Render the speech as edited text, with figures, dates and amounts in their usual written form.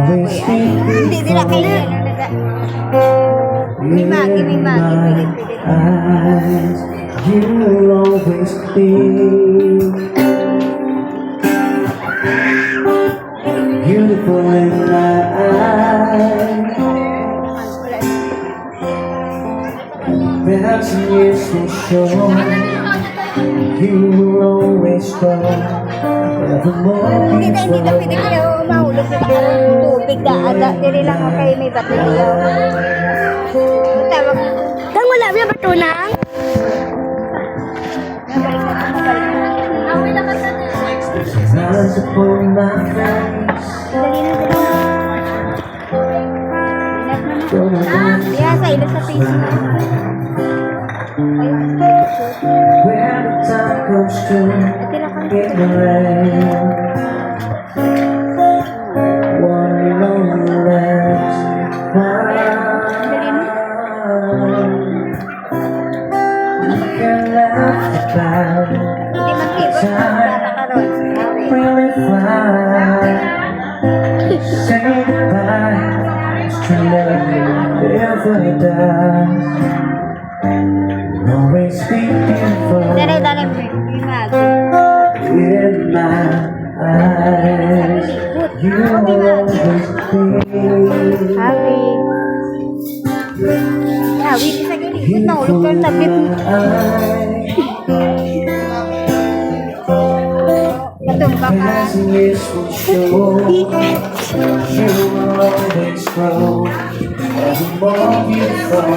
Kasi hindi nila kayo may magi, pilit. You'll always be beautiful in my eyes. Thousand years will show you will always grow. Hindi pwede kayo mahulog sa tubig na aga. Dili lang ako kayo may baterya. Tawag. Kang wala ba batunang? Smiles upon my face. Yeah, sa ilo sa Facebook. When the time comes to get the rain, one lonely last you can laugh about Hindi man keyboard, magkakaroon. really fly. Say goodbye, it's true love never dies. Always be beautiful Dali, may magi. in my eyes. You will always be Happy. Happy sa gilid. Mahulog ka sa tablet. Matumba ka. As years will show, you will always grow. As more you fall,